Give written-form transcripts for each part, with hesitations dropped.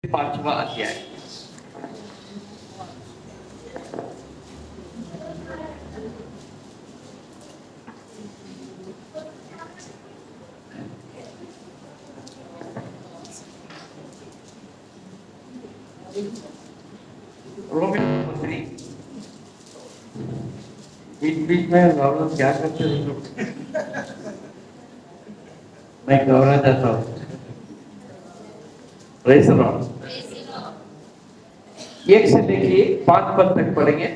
पांचवा अध्याय। रोमियो मंत्री बीच में गौरव क्या करते हैं लोग? मैं गौरव जाता हूँ। Praise the Lord. 1 से लेके 5 पद तक पढ़ेंगे।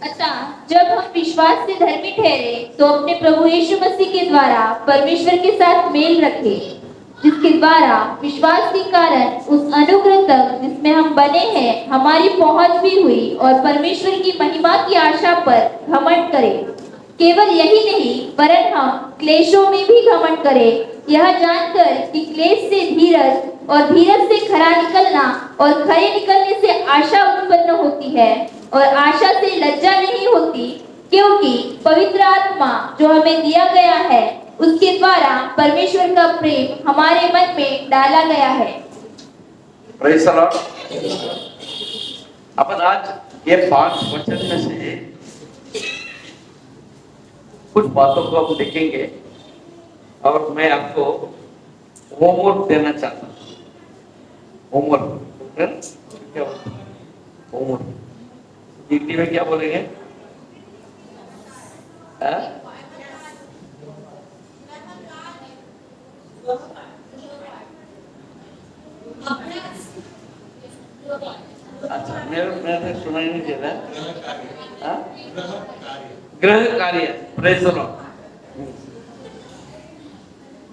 अतः जब हम विश्वास से धर्मी ठहरे तो अपने प्रभु यीशु मसीह के द्वारा परमेश्वर के साथ मेल रखे, जिसके द्वारा विश्वास के कारण उस अनुग्रह तक जिसमें हम बने हैं हमारी पहुंच भी हुई और परमेश्वर की महिमा की आशा पर घमंड करें। केवल यही नहीं वरन हम क्लेशों में भी घमंड करें, यह जानकर कि क्लेश से धीरज और धीरज से खरा निकलना और खरे निकलने से आशा उत्पन्न होती है और आशा से लज्जा नहीं होती, क्योंकि पवित्र आत्मा जो हमें दिया गया है उसके द्वारा परमेश्वर का प्रेम हमारे मन में डाला गया है। Praise the Lord. अपन आज ये 5 वचन में से कुछ बातों को हम देखेंगे और मैं आपको होमवर्क देना चाहता हूँ। होमवर्क क्या होमवर्क हिंदी में क्या बोलेंगे? अच्छा, मेरे सुनाई नहीं दे रहा। ग्रह कार्य। Praise the Lord.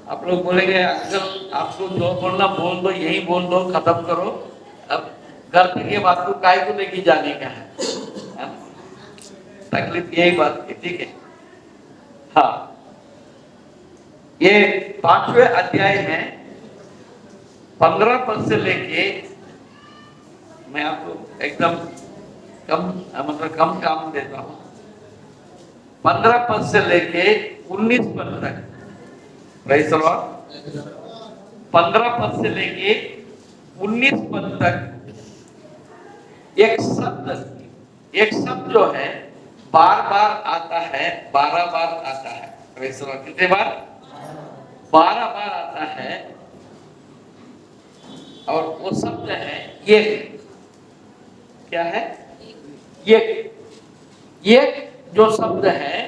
आप लोग बोलेंगे अगर आपको जो बोलना बोल दो, यही बोल दो, खत्म करो। अब घर तक ये बात को काय को लेके जाने का है? तकलीफ यही बात है, ठीक है? हाँ, ये 5वें अध्याय में 15 पद से लेके मैं आपको एकदम कम काम देता हूँ। 15 पद से लेके 19 पद तक। Praise the Lord. 15 पद से लेके 19 पद तक एक शब्द जो है बार बार आता है, 12 बार आता है। Praise the Lord. कितने बार? 12 बार आता है और वो शब्द है ये। क्या है? ये जो शब्द है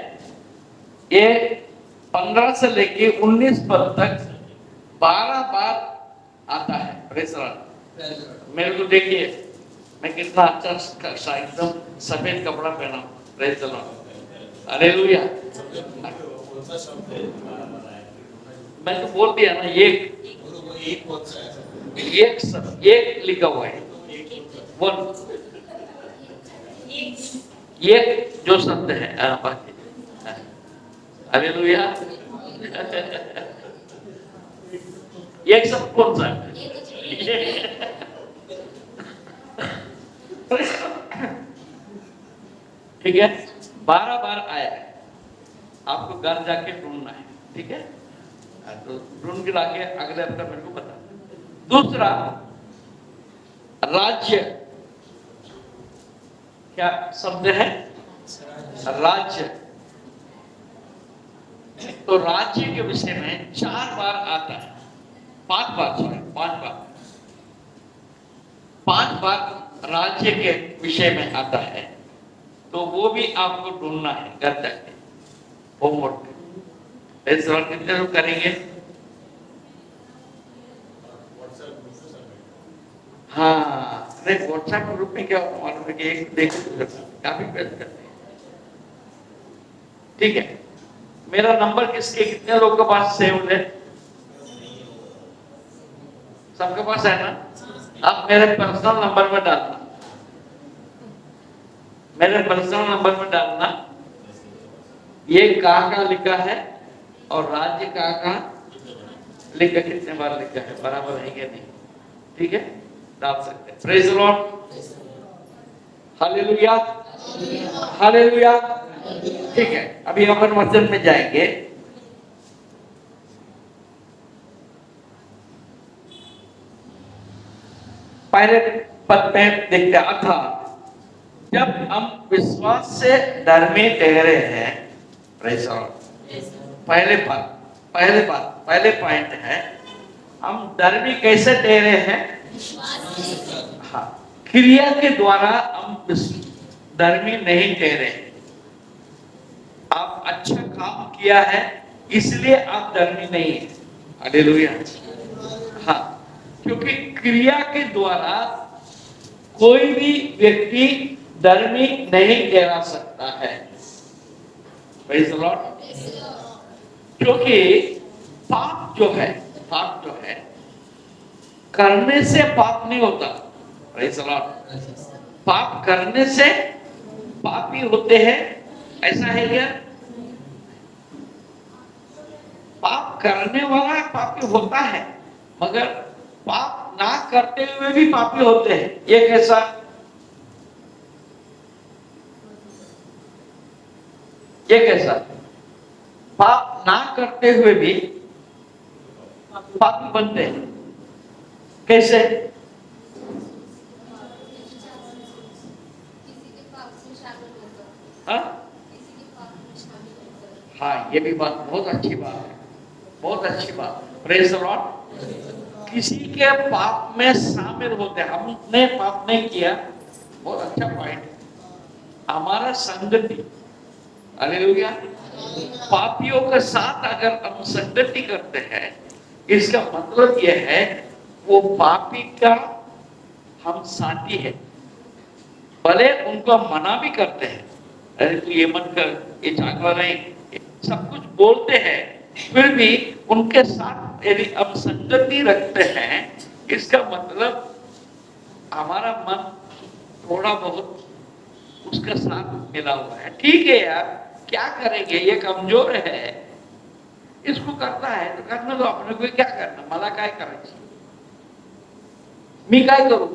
ये 15 से लेके 19 पद तक 12 बार आता है। Praise the Lord. मेरे को देखिए, मैं कितना अच्छा एकदम सफेद कपड़ा पहना हूँ। Praise the Lord. हालेलुया। मैं तो बोल दिया ना, एक लिखा हुआ है। बोल ये जो शब्द है। हालेलुया। एक शब्द कौन सा है? ठीक है, 12 बार आया है। आपको घर जाके ढूंढना है, ठीक है? तो ढूंढ के लाके अगले हफ्ते मेरे को बता। दूसरा, राज्य। क्या शब्द है? राज्य। तो राज्य के विषय में 4 बार आता है। 5 बार राज्य के विषय में आता है। तो वो भी आपको ढूंढना है घर जाके। होमवर्क इस बार कितने लोग करेंगे? हाँ, नहीं व्हाट्सएप ग्रुप में क्या मालूम है कि एक देख काफी पेश करते हैं, ठीक है? मेरा नंबर कितने लोगों के पास सेव है? सबके पास है ना? आप मेरे पर्सनल नंबर में डालना। मेरे पर्सनल नंबर में डालना। ये कहाँ लिखा है और राज्य कहाँ लिखा, कितने बार लिखा है, बराबर है क्या नहीं? ठीक है, डाल सकते हैं। Praise the Lord. Hallelujah. Hallelujah. ठीक है, अभी अपन वचन में जाएंगे। पहले पद में देखते अथा जब हम विश्वास से धर्मी ठहरे हैं, प्रेज़ द लॉर्ड। पहले पॉइंट है हम धर्मी कैसे ठहरे हैं? हाँ, क्रिया के द्वारा हम धर्मी नहीं ठहरे। आप अच्छा काम किया है इसलिए आप धर्मी नहीं है। हालेलुया। हाँ, क्योंकि क्रिया के द्वारा कोई भी व्यक्ति धर्मी नहीं ठहरा सकता है। Praise the Lord. क्योंकि पाप जो है करने से पाप नहीं होता। Praise the Lord. पाप करने से पापी होते हैं, ऐसा है क्या? पाप करने वाला पापी होता है, मगर पाप ना करते हुए भी पापी होते हैं। ये कैसा? पाप ना करते हुए भी पापी बनते हैं, कैसे? हाँ, ये भी बात बहुत अच्छी बात है, बहुत अच्छी बात। Praise the Lord. किसी के पाप में शामिल होते हैं, हमने पाप नहीं किया, बहुत अच्छा पॉइंट। हमारा संगति, हालेलुया, पापियों के साथ अगर हम संगति करते हैं, इसका मतलब यह है वो पापी का हम साथी है। भले उनको मना भी करते हैं, अरे तू ये मत कर, ये चाकला नहीं, सब कुछ बोलते हैं, फिर भी उनके साथ यदि हम संगति रखते हैं, इसका मतलब हमारा मन थोड़ा बहुत उसका साथ मिला हुआ है। ठीक है यार, क्या करेंगे, ये कमजोर है, इसको करना है तो करने दो, अपने को क्या करना, मला काय करायचं, मी काय करूं,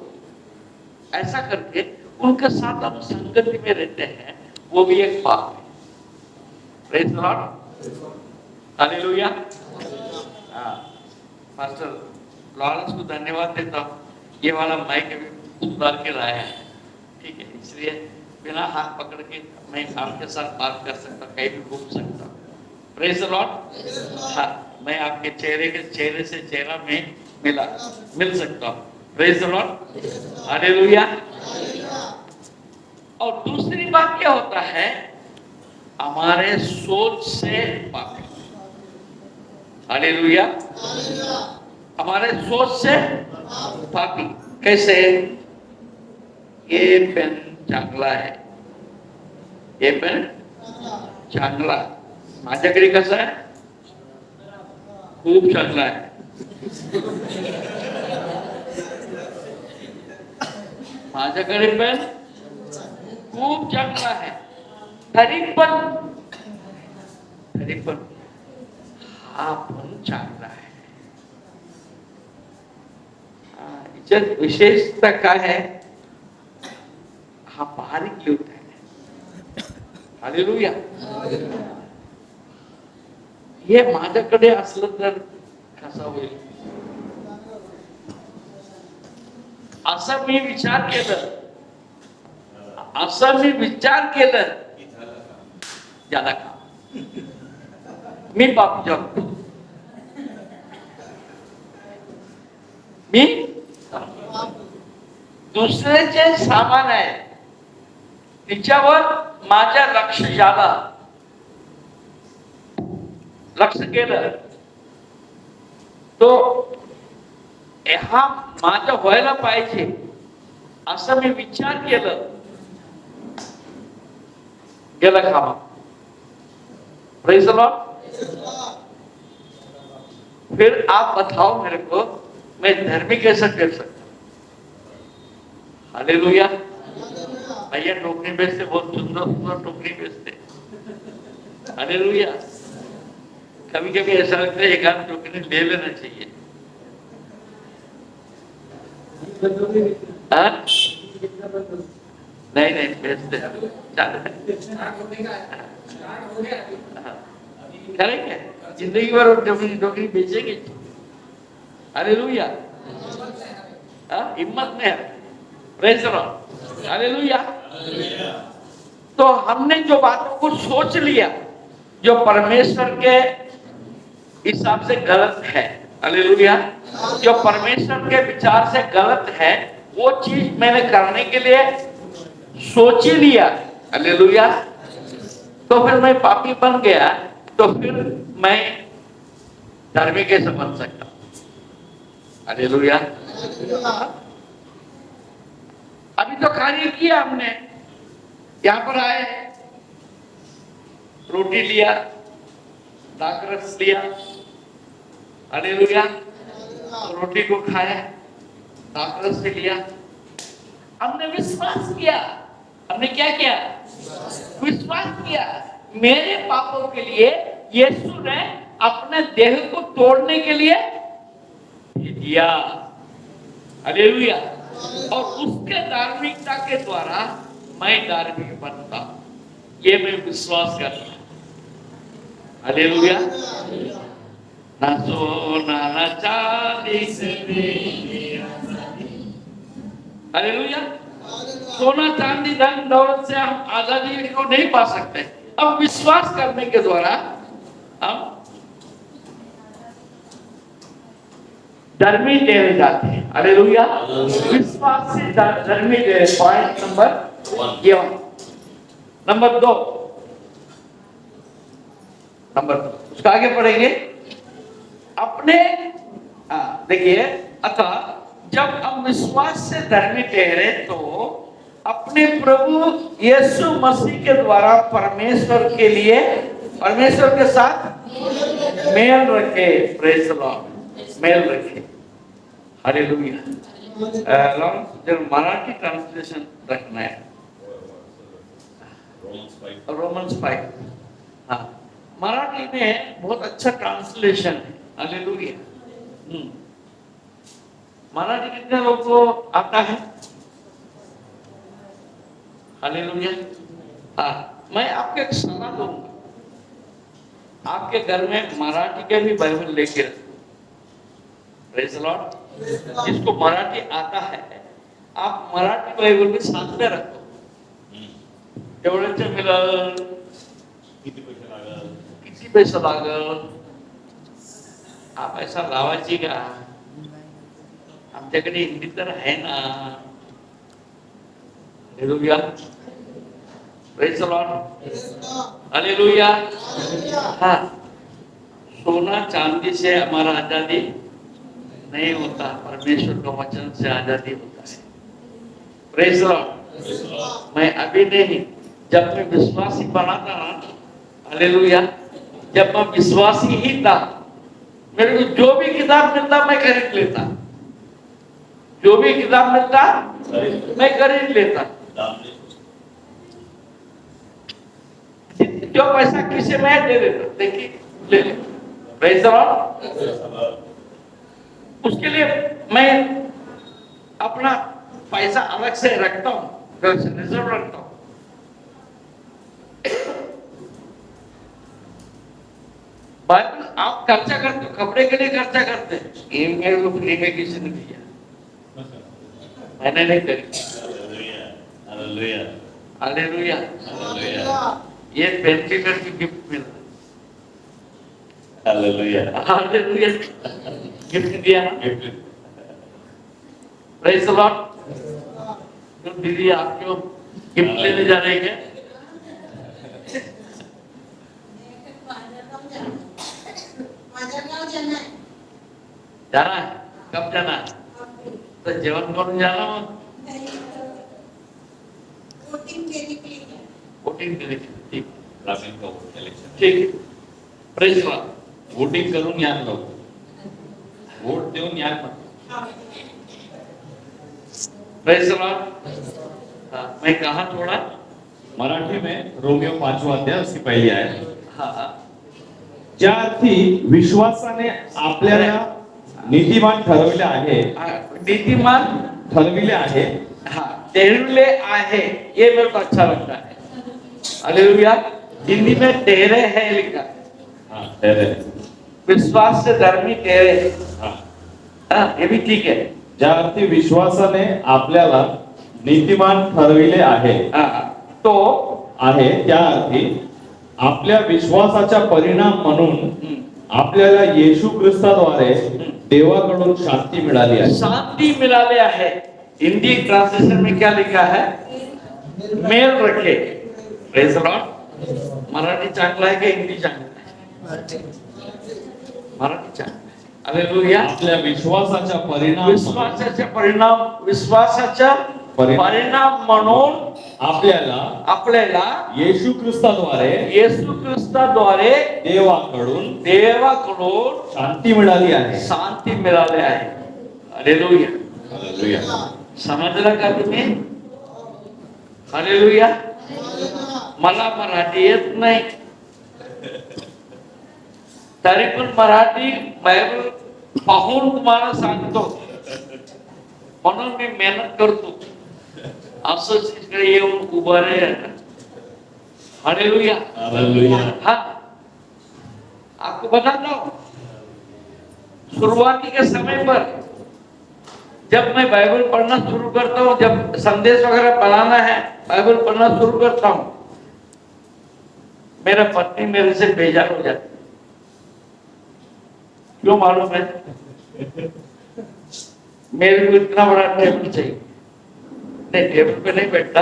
ऐसा करके उनके साथ हम संगति में रहते हैं, वो भी एक पाप है। Praise the Lord. Hallelujah. Master Lawrence को धन्यवाद देता हूँ, ये वाला माइक अभी उतार के लाया है, ठीक है, इसलिए बिना हाथ पकड़ के मैं आपके साथ बात कर सकता, कहीं भी घूम सकता। Praise the Lord. हाँ, मैं आपके चेहरे से चेहरा में मिल सकता हूँ। Praise the Lord. हालेलुया। और दूसरी बात क्या होता है, हमारे सोच से पापी। हालेलुया। हमारे सोच से पापी कैसे? ये पेन चांगला है, ये पेन चांगला, माझ्याकडे कसं आहे, खूप चांगला आहे। माझ्याकडे पेन खूप चांगला है, तरी पण हा पण चांगला है। याच्यात विशेषता काय है, हा बारीक लिहून आहे। हालेलुया। हे माझ्याकडे असलं तर कसा होईल, असं मी विचार केलं, ज्याला का मी पाप जगतो, मी दुसऱ्याचे सामान आहे, तिच्यावर माझ्या लक्ष केलं तो हा माझा व्हायला पाहिजे असं मी विचार केलं, गेला कामा। Praise the Lord. फिर आप बताओ मेरे को, मैं धर्मी कैसे कर सकता? हालेलुया। भैया टोकरी बेचते, बहुत सुंदर टोकरी बेचते। हालेलुया। कभी कभी ऐसा लगता है एक आध टोकरी ले लेना चाहिए। नहीं बेचते करेंगे, जिंदगी भर टोकरी बेचेंगे। हालेलुया। हिम्मत नहीं है। Praise the Lord, hallelujah. तो हमने जो बातों को सोच लिया जो परमेश्वर के हिसाब से गलत है, हालेलुया, जो परमेश्वर के विचार से गलत है, वो चीज मैंने करने के लिए सोच ही लिया, हालेलुया, तो फिर मैं पापी बन गया, तो फिर मैं धार्मिक कैसे बन सकता? हालेलुया। अभी तो कार्य किया हमने, यहां पर आए, रोटी लिया, दाखरस लिया, हालेलुया, रोटी को खाया, दाखरस से लिया, हमने विश्वास किया। हमने क्या किया? विश्वास किया। मेरे पापों के लिए यीशु ने अपने देह को तोड़ने के लिए दिया, हालेलुया, और उसके धार्मिकता के द्वारा मैं धार्मिक बनता, ये मैं विश्वास करता हूं, हालेलुया। ना सोना ना चांदी से हालेलुया, सोना चांदी धन दौलत से हम आजादी को नहीं पा सकते। अब विश्वास करने के द्वारा हम धर्मी ठहरे जाते हैं, हालेलुया। विश्वास से धर्मी ठहरे। Point number 1। नंबर 2, उसका आगे पढ़ेंगे अपने। देखिए, अतः जब हम विश्वास से धर्मी ठहरे तो अपने प्रभु यीशु मसीह के द्वारा परमेश्वर के लिए, परमेश्वर के साथ मेल रखे। प्रेज द लॉर्ड, मेल रखे, हालेलुया। लॉर्ड मराठी ट्रांसलेशन रखना है, रोमन्स 5। हाँ, मराठी में बहुत अच्छा ट्रांसलेशन है, हालेलुया। मराठी कितने लोगों को आता है? हालेलुया। मैं आपको एक सलाह दूंगा, आपके घर में मराठी के भी बाइबल लेके रखो। Praise the Lord. जिसको मराठी आता है, आप मराठी बाइबल भी साथ में रखो। एवढेच मिळेल, किती पैसा लागल? हा पैसा लावायची का? आमच्याकडे हिंदी तर आहे ना, hallelujah. Praise the Lord, hallelujah. हाँ, सोना चांदी से हमारा आजादी नहीं होता, परमेश्वर का वचन से आजादी होता है। Praise the Lord. मैं अभी नहीं, जब मैं विश्वासी बना था ना, हालेलुया, जब मैं विश्वासी ही था, मेरे को जो भी किताब मिलता मैं खरीद लेता, जो भी किताब मिलता मैं खरीद लेता। जो पैसा किसी में दे देता, देखिए ले ले। Praise the Lord. उसके लिए मैं अपना पैसा अलग से रखता हूँ, रिजर्व रखता हूँ। बाइबल आप खर्चा करते हो, कपड़े के लिए खर्चा करते हैं, ये मेरे को फ्री में किसी ने दिया, मैंने नहीं करी। Hallelujah, hallelujah, hallelujah. ये पेंटिंग की गिफ्ट मिला, हालेलुया, हालेलुया, गिफ्ट दिया ना, प्रेज द लॉर्ड। तो दीदी आप क्यों गिफ्ट लेने जा रहे हैं? जाना है? कब जाना है? तो जेवण करून जाना मग, वोटिंग के लिए। ठीक, ग्रामीण का वोट इलेक्शन, ठीक है। Praise the Lord. वोटिंग करून या लोग, वोट देऊन या मत। Praise the Lord. मैं कहा थोड़ा मराठी में रोमियो 5वां अध्याय उसकी पहिली आहे। हाँ, ज्या अर्थी विश्वासाने आपल्याला नीतिमान ठरविले आहे, नीतिमान ठरविले आहे, हाँ, ठहरे आहे, ये मेरे को अच्छा लगता है, हालेलुया। हिंदी में ठहरे है लिखा, हाँ, ठहरे, विश्वास से धर्मी ठहरे, हाँ, हाँ, ये भी ठीक है। ज्या अर्थी विश्वासाने आपल्याला नीतिमान ठरविले आहे तो आहे त्या अर्थी आपल्या विश्वासाचा परिणाम म्हणून आपल्याला येशू ख्रिस्ताद्वारे देवाकडून शांती मिळाली आहे. शांति मिलाले है. हिंदी ट्रांसलेशन में क्या लिखा है? मेल रखे. Praise the Lord. मराठी चांगला है कि हिंदी चांगला है? मराठी चांगला है. हालेलुया. आपल्या विश्वासाचा परिणाम विश्वासाचा परिणाम म्हणून आपल्याला येशू ख्रिस्ताद्वारे येशू ख्रिस्ताद्वारे देवाकडून शांती मिळाली आहे. शांती मिळाली आहे. हालेलुया. हालेलुया. समजलं का तुम्ही? हालेलुया. मला मराठी येत नाही, तरी पण मराठी बायबल पाहून तुम्हाला सांगतो, म्हणून मी मेहनत करतो. असंच इकडे येऊन उभं रे. हालेलुया. हालेलुया. हाँ, आपको बता दो, शुरुआती के समय पर जब मैं बाइबल पढ़ना शुरू करता हूँ, जब संदेश वगैरह पढ़ाना है, बाइबल पढ़ना शुरू करता हूँ, मेरा पत्नी मेरे से बेजार हो जाती. क्यों मालूम है? मेरे को इतना बड़ा टेबल चाहिए. नहीं, टेबल पे नहीं बैठता,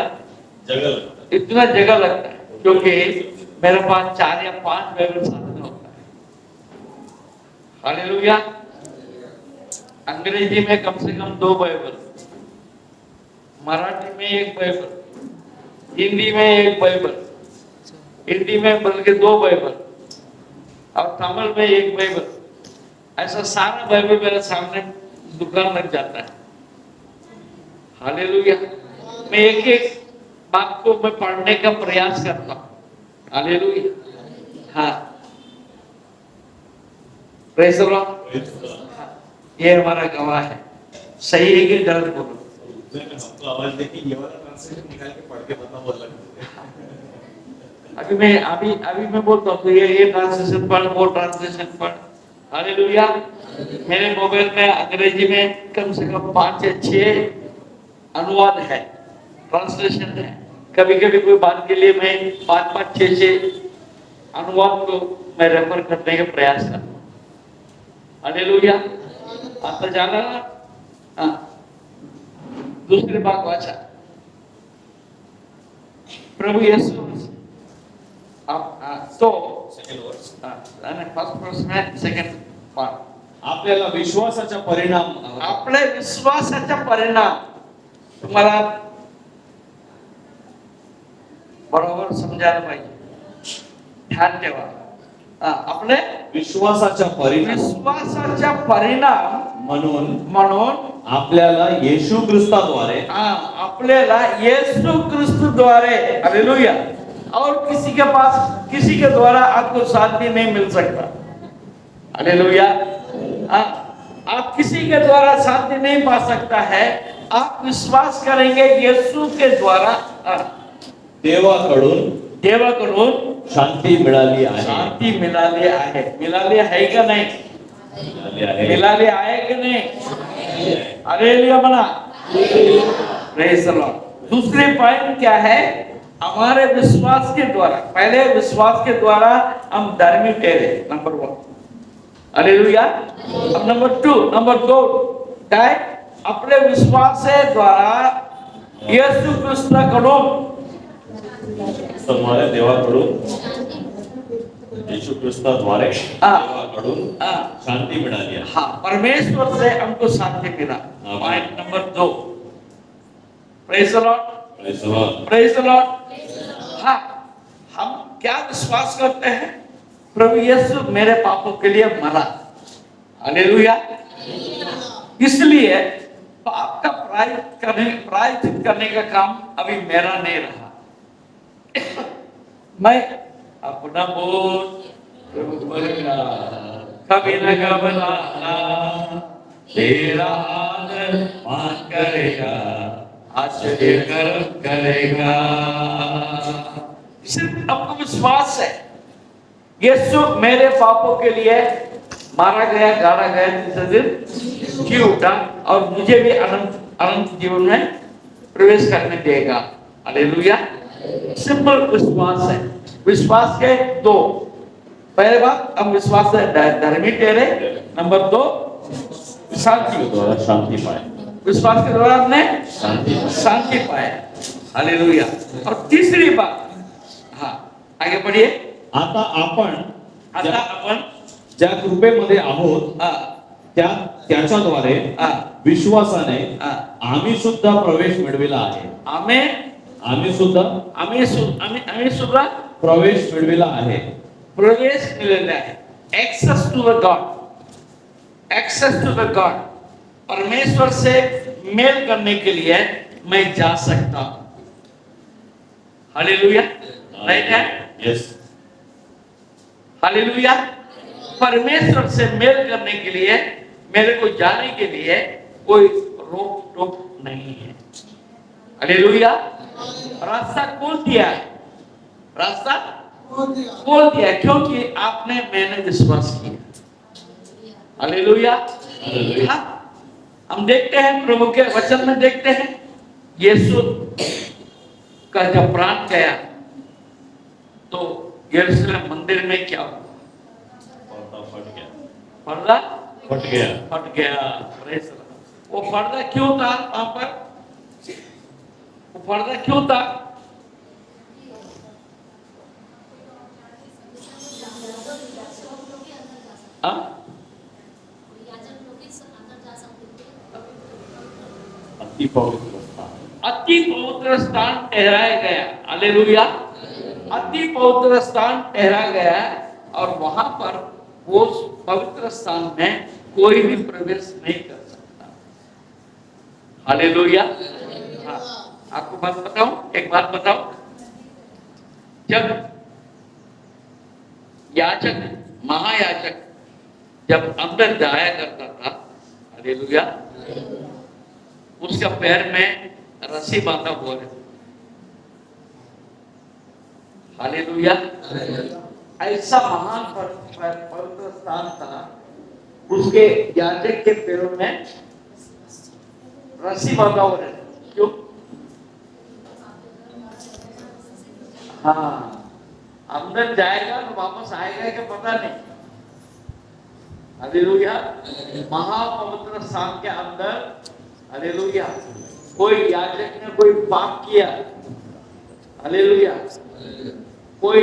इतना जगह लगता है, क्योंकि मेरे पास 4 या 5 बाइबल साथ में होता है. हालेलुया. अंग्रेजी में कम से कम 2 बाइबल, मराठी में 1 बाइबल, हिंदी में 1 बाइबल, हिंदी में बल्कि 2 बाइबल, और तमिल में 1 बाइबल. ऐसा सारा बाइबल मेरे सामने दुकान लग जाता है. हालेलुया. मैं एक बात को मैं पढ़ने का प्रयास करता हूँ. हालेलुया. हाँ, प्रेज़ द लॉर्ड. ये हमारा गवाह है. सही है कि गलत बोलो? हमको आवाज दे कि ये वाला ट्रांसलेशन निकाल के पढ़ के बता बोल रहा. अभी मैं बोलता हूँ, तो ये ट्रांसलेशन पढ़, वो ट्रांसलेशन पढ़. हालेलुया. मेरे मोबाइल में अंग्रेजी में कम से कम 5 या 6 अनुवाद है, ट्रांसलेशन है. कभी कभी कोई बात के लिए मैं 5-5, 6-6 अनुवाद को मैं रेफर करने का प्रयास करता हूँ. हालेलुया. आता जाना ना. हाँ, दूसरी बात वाचा, प्रभु यीशु तो फर्स्ट वर्स में सेकंड पार्ट, आपल्याला विश्वासाचा परिणाम आपल्या विश्वासाचा परिणाम तुम्हाला बरोबर समजायला पाहिजे. ध्यान ठेवा. आपले विश्वासाचा परिणाम म्हणून आपल्याला येशू ख्रिस्ताद्वारे आपल्याला येशू ख्रिस्ताद्वारे. हालेलुया. और किसी के द्वारा आपको शांति नहीं मिल सकता. हालेलुया. आप किसी के द्वारा शांति नहीं पा सकता है. आप विश्वास करेंगे यीशु के द्वारा देवाकडून शांती मिळाली आहे. शांती मिळाली आहे. मिळाली आहे का नाही? मिळाली आहे की नाही? हालेलुया म्हणा. Praise the Lord. दूसरी पॉइंट क्या है? हमारे विश्वास के द्वारा, पहले विश्वास के द्वारा हम धर्मी ठहरे, नंबर 1. हालेलुया. अब नंबर 2 क्या है? अपने विश्वास से द्वारा यीशु ख्रिस्ताकडून देवाकडून येशू ख्रिस्ताद्वारे देवाकडून शांती मिळाली आहे. हाँ, परमेश्वर से हमको शांति मिला. Point number 2. Praise the Lord. Praise the Lord. हाँ, हम क्या विश्वास करते हैं? प्रभु यीशु मेरे पापों के लिए मरा. हालेलुया. इसलिए पाप का प्रायश्चित करने का काम अभी मेरा नहीं रहा. मैं अपना बोल प्रभु बनेगा, कभी न घबराना, तेरा आदर मान करेगा, आश्चर्य कर्म करेगा. सिर्फ आपको विश्वास है. यीशु मेरे पापों के लिए मारा गया, गाड़ा गया, तीसरे दिन जी उठा और मुझे भी अनंत अनंत जीवन में प्रवेश करने देगा। हालेलुया। सिंपल विश्वास है। विश्वास के दो, पहले बात हम विश्वास से धर्मी ठहरे, नंबर 2 शांति के द्वारा शांति पाए। विश्वास के द्वारा हमने शांति शांति पाए। हालेलुया। और तीसरी बात, हाँ आगे बढ़िए। आता आपण आता आपण ज्या कृपेमध्ये आहोत हा, त्याच्याद्वारे हा, विश्वासाने हा, आम्ही सुद्धा प्रवेश मिळविला आहे। आम्ही सुद्धा प्रवेश मिळविला आहे। प्रवेश मिलेला है। Access to the God, access to the God, परमेश्वर से मेल करने के लिए मैं जा सकता हूं। हालेलुया। राइट है? यस। हालेलुया। परमेश्वर से मेल करने के लिए, मेरे को जाने के लिए कोई रोक टोक नहीं है। हालेलुया। रास्ता खोल दिया है, रास्ता खोल दिया क्योंकि आपने मैंने विश्वास किया। हालेलुया। हाँ, हम देखते हैं प्रभु के वचन में देखते हैं यीशु का जब प्राण गया तो यरूशलेम मंदिर में क्या हुआ? पर्दा फट गया। फट गया। Praise the Lord. वो पर्दा क्यों था वहां पर? वो पर्दा क्यों था? हाँ? अति पवित्र स्थान। अति पवित्र स्थान ठहराया गया। हालेलुया। अति पवित्र स्थान ठहरा गया और वहां पर वो पवित्र स्थान में कोई भी प्रवेश नहीं कर सकता। हालेलुया। हाँ, आपको बात बताऊं, एक बात बताऊं, जब याजक, महायाजक जब अंदर जाया करता था, हालेलुया, उसका पैर में रस्सी बांधा हुआ है। हालेलुया। ऐसा महान पवित्र स्थान था, उसके याजक के पैरों में रस्सी बांधा हुआ है। क्यों? हाँ, अंदर जाएगा तो वापस आएगा क्या पता नहीं। हालेलुया। महापवित्र स्थान के अंदर, हालेलुया, कोई याजक ने कोई पाप किया, हालेलुया, कोई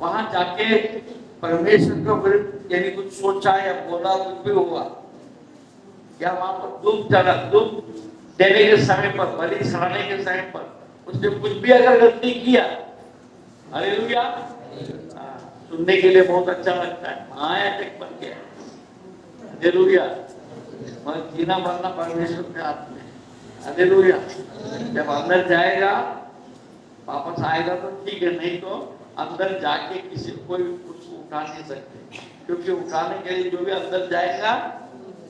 वहां जाके परमेश्वर के विरुद्ध यदि कुछ सोचा या बोला, कुछ भी हुआ, या वहां पर दूध देने के समय पर, बलि चढ़ाने के समय पर उसने कुछ भी अगर गलती किया, हालेलुया, सुनने के लिए बहुत अच्छा लगता है, महायाजक बन गया। हालेलुया। मगर जीना मरना परमेश्वर के हाथ में। हालेलुया। जब अंदर जाएगा वापस आएगा तो ठीक है, नहीं तो अंदर जाके किसी कोई उसको उठा नहीं सकते, क्योंकि उठाने के लिए जो भी अंदर जाएगा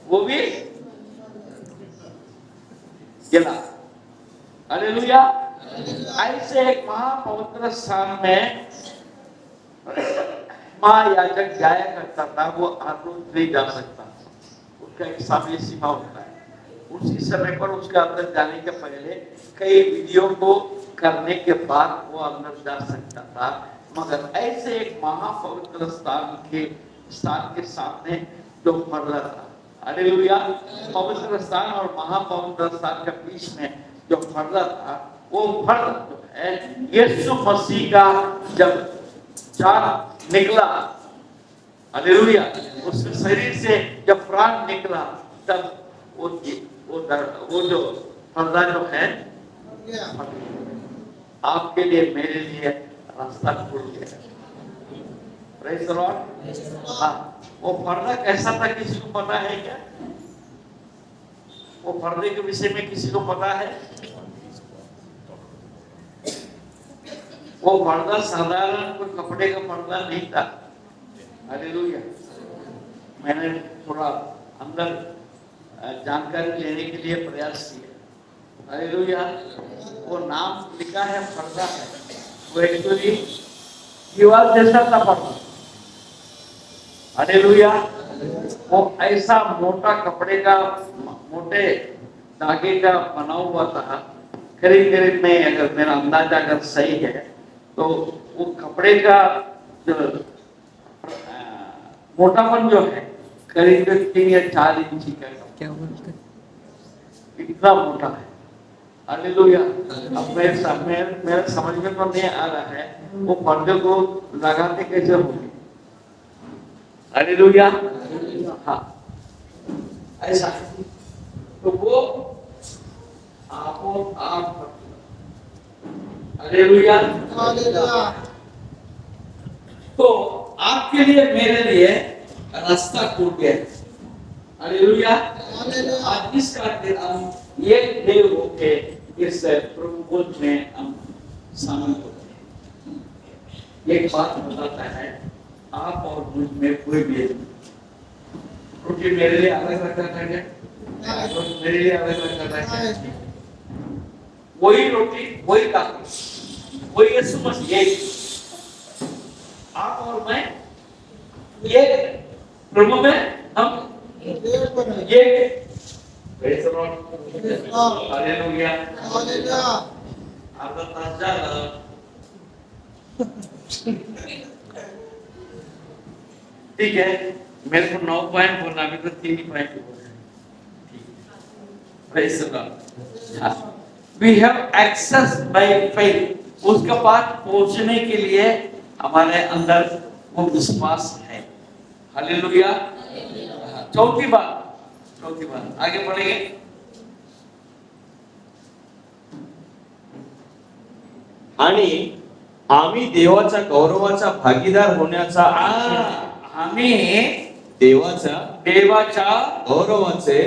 वो भी गिला। हालेलुया। ऐसे एक महापवित्र स्थान में महायाजक जाया करता था, वो हर रोज नहीं जा सकता, उसका एक समय सीमा होता है। उसी समय पर उसके अंदर जाने के पहले कई विधियों को करने के बाद वो अंदर जा सकता था। मगर ऐसे एक महापवित्र स्थान के सामने जो पर्दा था, हालेलुया, पवित्र स्थान और महापवित्र स्थान के बीच में जो पर्दा था, वो पर्दा जो है यीशु मसीह का जब जान निकला, हालेलुया, उसके शरीर से जब प्राण निकला, तब वो जो पर्दा जो है आपके लिए, मेरे लिए रास्ता खुल गया। Praise the Lord. हाँ, वो पर्दा कैसा था किसी को पता है क्या? वो पर्दे के विषय में किसी को पता है? वो पर्दा साधारण कोई कपड़े का पर्दा नहीं था। हालेलुया। मैंने थोड़ा अंदर जानकारी लेने के लिए प्रयास किया। हालेलुया। वो नाम लिखा है पर्दा है, वो एक्चुअली दीवार जैसा था पर्दा। हालेलुया। वो ऐसा मोटा कपड़े का मोटे धागे का बना हुआ था, करीब करीब में, अगर मेरा अंदाजा अगर सही है तो वो कपड़े का जो मोटापन जो है करीब 3 या 4 इंची का, क्या बोलते हैं, इतना मोटा है। हालेलुया। अब मेरे समझ में तो नहीं आ रहा है वो पर्दे को लगाते कैसे होंगे। हालेलुया। हाँ, ऐसा तो वो आप हालेलुया। तो आपके लिए मेरे लिए रास्ता खुल गया। हालेलुया। आज इस खातिर हम एक देव होके इस प्रभु भोज में हम शामिल होते हैं। एक बात बताता है, आप और मुझ में कोई भी रोटी मेरे लिए अलग रखा है, मेरे लिए अलग रखा है, वही रोटी वही खाते, वही यीशु मसीह एक, आप और मैं एक प्रभु में हम एक। Praise the Lord. Hallelujah. Ada tajalah. ठीक है, मेरे को 9 पॉइंट बोलना, अभी तो 3 ही पॉइंट बोलना है। Praise the Lord. We have access by faith. उसके पास पहुंचने के लिए हमारे अंदर वो विश्वास है। हालेलुया। चौथी बात आगे बढ़ेंगे। आणि आम्ही देवाच्या गौरवाचा भागीदार होण्याचा आम्ही देवाच्या गौरवाचे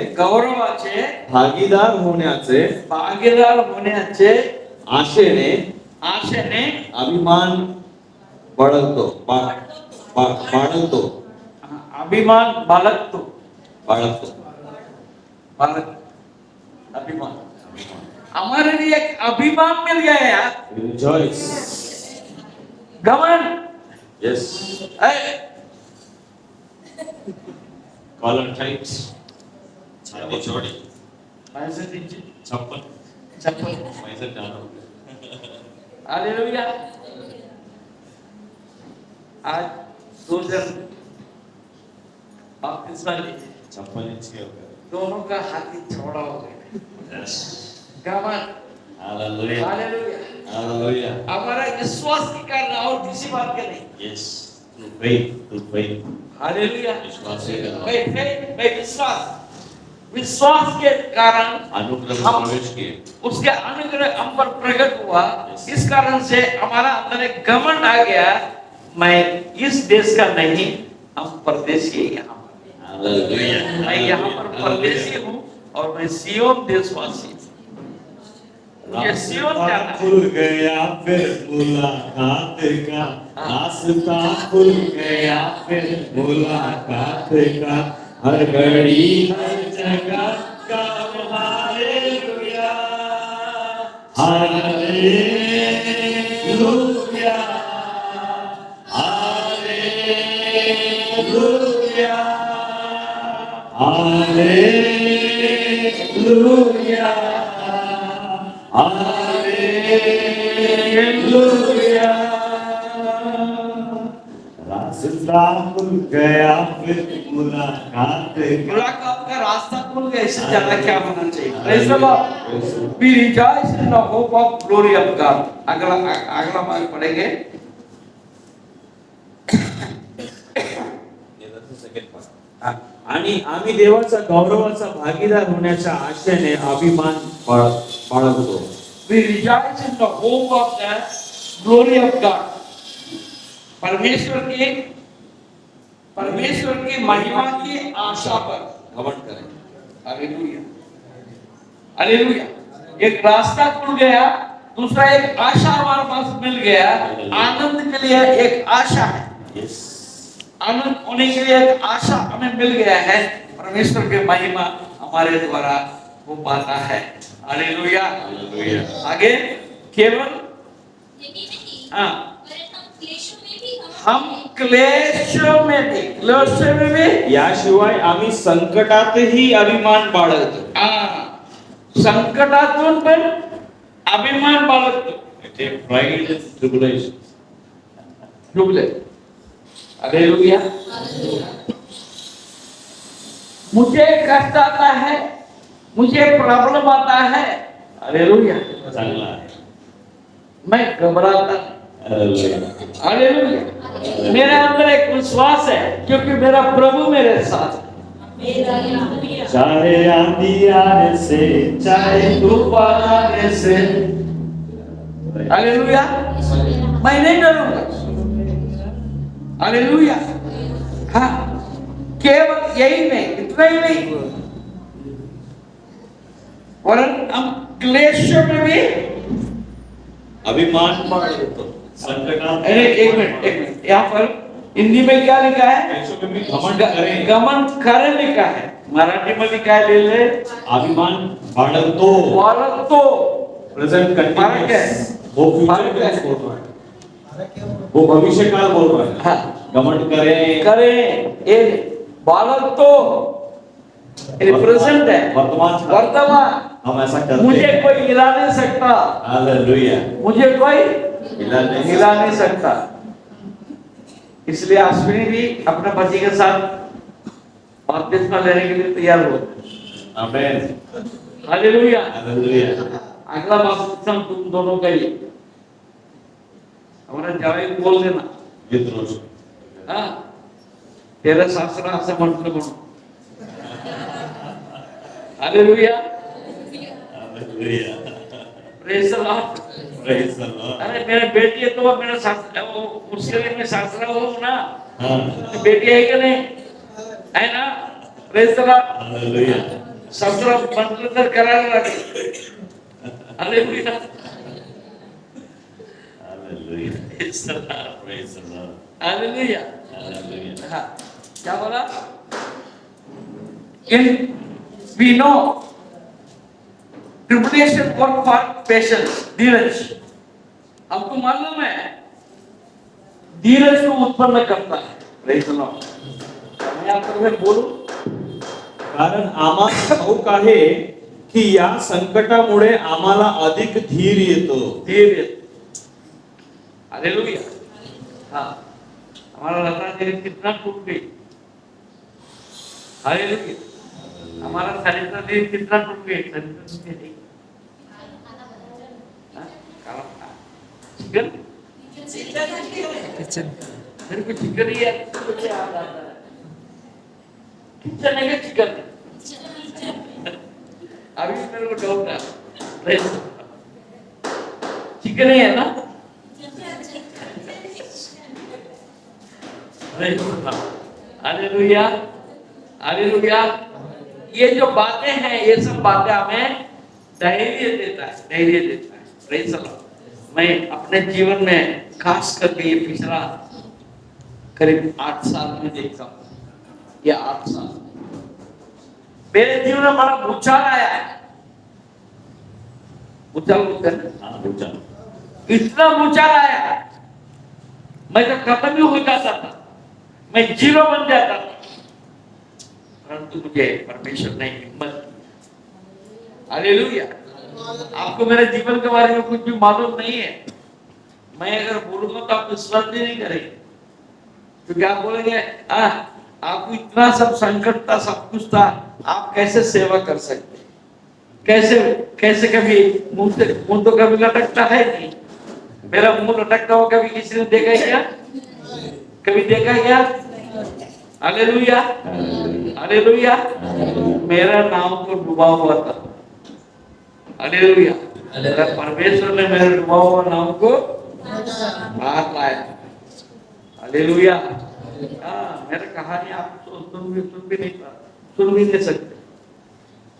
भागीदार होण्याचे आशेने अभिमान बाळगतो अभिमान हमारे लिए एक अभिमान मिल गया यार। Rejoice. घमंड। Yes. Collar tight. छाती चौड़ी. पैसे दीजिए। चप्पल. पैसे डालो. हालेलुया। आज 2 जन ऑफिस वाले चप्पल नीचे हो गए. दोनों का हाथ ही चौड़ा हो गया। घमंड। Hallelujah. हालेलुया। Hallelujah. हमारा विश्वास के कारण और किसी बात के नहीं। Yes. Through faith. हालेलुया। विश्वास से करना. मैं विश्वास के कारण अनुग्रह में प्रवेश किए. उसके अनुग्रह हम पर प्रकट हुआ। इस कारण से हमारा अंदर एक घमंड आ गया, मैं इस देश का नहीं, हम परदेशी हैं यहाँ। Hallelujah. मैं यहाँ पर परदेशी हूँ और मैं सियोन देशवासी हूँ। मुझे सियोन जाना है। खुल गया फिर मुलाकात का रास्ता, खुल गया फिर मुलाकात का, हर घड़ी हर जगह का hallelujah hallelujah hallelujah hallelujah hallelujah. रास्ता खुल गया फिर मुलाकात का रास्ता खुल गया, इससे ज्यादा क्या होना चाहिए। Praise the Lord. We rejoice in the hope of glory of God. अगला भाग पढ़ेंगे। आणि आम्ही देवाचा गौरवाचा भागीदार होण्याच्या आशेने अभिमान बाळगतो. We rejoice in the hope of the glory of God. परमेश्वर की महिमा की आशा पर घमंड करें। Hallelujah hallelujah. एक रास्ता खुल गया, दूसरा एक आशा हमारे पास मिल गया। आनंद के लिए एक आशा है। आनंद होने के लिए एक आशा हमें मिल गया है। परमेश्वर की महिमा हमारे द्वारा हो पाता है। हालेलुया आगे केवल यही नहीं, हाँ वरन हम क्लेशों में भी हम हम क्लेशों में भी याशिवाय आम्ही संकटातही अभिमान बाळगतो. संकटातून पण अभिमान बाळगतो. Take pride in tribulations. डुबले. हालेलुया. मुझे कष्ट आता है, मुझे प्रॉब्लम आता है, हालेलुया, चांगला आहे. मैं घबराता, Hallelujah. हालेलुया. मेरे अंदर एक विश्वास है क्योंकि मेरा प्रभु मेरे साथ है. चाहे आंधी आने से, चाहे तूफान आने से, हालेलुया, मैं नहीं डरूंगा. हालेलुया. हाँ, केवल यही नहीं, इतना ही नहीं, वरन हम क्लेशों में भी अभिमान बाळगतो. संकटात अरे एक मिनट, यहाँ पर हिंदी में क्या लिखा है? क्लेशों में भी घमंड करें. गमन करे लिखा है. मराठी मध्ये काय लिहिले? अभिमान बाळगतो. बाळगतो. प्रेजेंट फरक है. कंटिन्यूअस. वो फरक फ्यूचर है. टेंस बोल रहा है. वो भविष्य काल बोल रहा है. हाँ. घमंड करें. करे ये बाळगतो प्रेजेंट है, वर्तमान काल. वर्तमान. हम ऐसा करते मुझे हैं. कोई हिला नहीं सकता, हालेलुया. मुझे कोई हिला नहीं हिला नहीं सकता. इसलिए अश्विनी भी अपने पति के साथ बपतिस्मा लेने के लिए तैयार हो. आमेन. हालेलुया. हालेलुया. अगला बपतिस्मा तुम दोनों का ही. हमारा जावे बोल देना, मित्रों, हाँ, तेरा सासरा असं म्हटलं म्हणून. Hallelujah. Hallelujah. Praise the Lord. Praise the Lord. अरे मेरा बेटी है तो मेरा सासरा, उसके लिए मैं सासरा हूँ ना. हाँ. बेटी है कि नहीं? है ना? Praise the Lord. हालेलुया. सासरा म्हटलं तर करायला लागेल. Hallelujah. Hallelujah. Praise the Lord. Praise the Lord. Hallelujah. Hallelujah. हाँ, क्या बोला? In we know tribulation work for patience, धीरज. हमको मालूम है धीरज को उत्पन्न करता है. Praise the Lord. मैं आपको मैं बोलूं, कारण आम्हाला ठाऊक आहे की या संकटामुळे आम्हाला अधिक धीर येतो. धीर. हालेलुया. हाँ, हमारा लता धीरे कितना टूट गई. हालेलुया. हमारा शरीर धीरे कितना टूट गई. शरीर चिकन मेरे को चिकन ही याद आता है. किचन है क्या चिकन? अभी मेरे को डाउट है. चिकन ही है ना? हालेलुया. हालेलुया. ये जो बातें हैं, ये सब बातें हमें धैर्य देता है, धैर्य देता है. Praise the Lord. मैं अपने जीवन में खास करके ये पिछला करीब 8 साल में देखता हूँ. ये 8 साल मेरे जीवन में बड़ा भूचाल आया है. भूचाल बोलते हैं, हाँ, पूछा. इतना भूचाल आया, मैं तो खत्म ही हो जाता था, मैं जीरो बन जाता था. परंतु मुझे परमेश्वर ने हिम्मत दी. हालेलुया. आपको मेरे जीवन के बारे में कुछ भी मालूम नहीं है. मैं अगर बोलूंगा तो आप विश्वास भी नहीं करेंगे, क्योंकि आप बोलेंगे आपको इतना सब संकट था, सब कुछ था, आप कैसे सेवा कर सकते? कैसे कभी मुंह तो कभी लटकता है नहीं. मेरा मुंह लटकता हुआ कभी किसी ने देखा है क्या? कभी देखा है क्या? हालेलुया. हालेलुया. मेरा नाम तो डूबा हुआ था. हालेलुया. परमेश्वर ने मेरे डूबा हुआ नाम को बाहर लाया. हालेलुया. मेरा कहानी आप सुन भी नहीं सकते.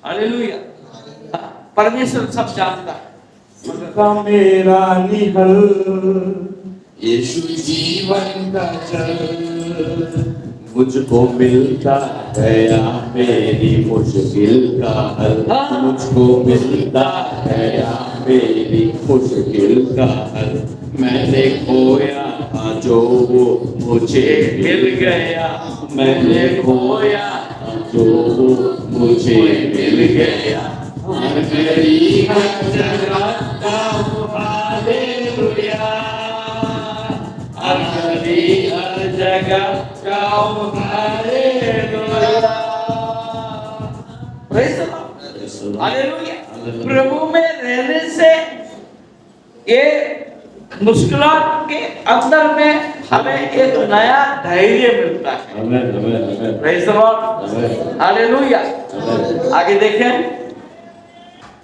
हालेलुया. परमेश्वर सब जानता है. का मेरा निहल यीशु जीवन का जल मुझको मिलता है या मेरी मुश्किल का हल. मुझको मिलता है या मेरी मुश्किल का हल. मैंने खोया जो वो मुझे मिल गया मैंने खोया, जो वो मुझे मिल गया हर घड़ी हर जगह गाऊं हालेलुया, हर घड़ी हर जगह गाऊं hallelujah. Praise the Lord. Hallelujah. प्रभु में रहने से ये मुश्किलात के अंदर में हमें एक नया धैर्य मिलता है। Praise the Lord. हालेलुया। आगे देखें।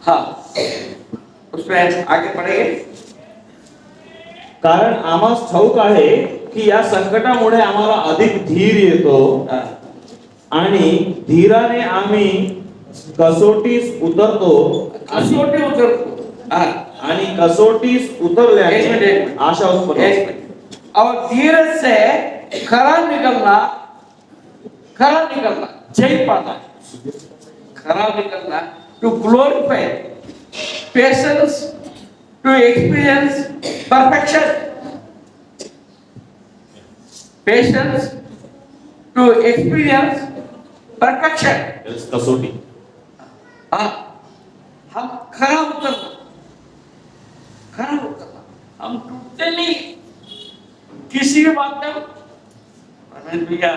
हाँ, उसमें आगे पढ़ेंगे। कारण आम्हास ठाऊक आहे की या संकटामुळे आम्हाला अधिक धीर येतो आणि धीराने आम्ही कसोटीस उतरतो कसोटी उतरतो। हाँ, आणि कसोटीस एक उतरल्याने मिनिट। आशा उत्पन्न एक होते। मिनट। और धीरज से खरा निकलना जय पाना, खरा निकलना, to glorify, patience, to experience perfection, patience to experience perfection. कसोटी हाँ, हम खरा उतरना, हम टूटते नहीं किसी भी बात में। रमेश भैया,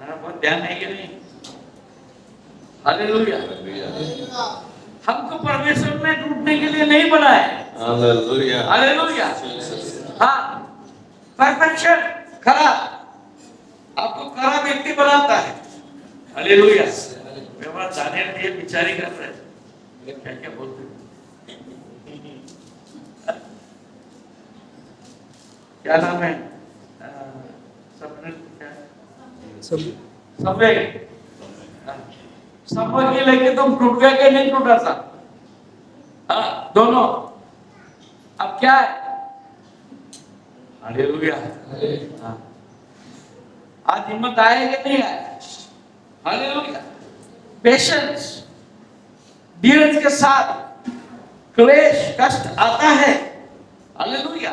मेरा बहुत ध्यान है कि नहीं? हालेलुया। हमको परमेश्वर ने टूटने के लिए नहीं बनाया। हालेलुया। हालेलुया। हाँ, परफेक्शन, खरा, आपको खरा व्यक्ति बनाता है। हालेलुया। व्यवहार जाने के लिए विचारी कर रहे हैं, क्या क्या बोलते हैं? क्या नाम है? सपने सबवे सबवे के लेके तुम टूट गए कि नहीं टूटा था? हाँ, दोनों। अब क्या है? हालेलुया। हाँ, आज हिम्मत आए कि नहीं आए? हालेलुया। पेशेंस, धीरज के साथ क्लेश कष्ट आता है। हालेलुया।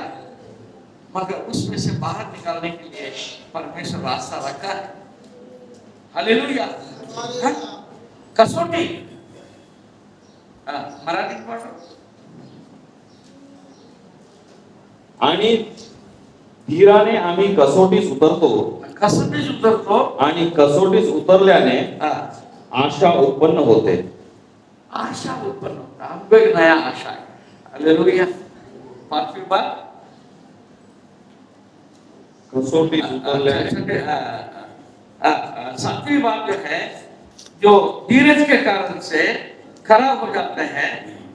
मगर उसमें से बाहर निकालने के लिए परमेश्वर रास्ता रखा है। हालेलुया। हाँ? कसोटी, मराठी पढ़ो। आणि धीराने आम्ही कसोटीस उतरतो कसोटीच उतरतो आणि कसोटीस उतरल्याने आशा उत्पन्न होते। आशा उत्पन्न होता, हमको एक नया आशा है। हालेलुया। पांचवी बात, कसोटीस उतरल्याने सातवीं बात जो है, जो धीरज के कारण से खराब हो जाते हैं।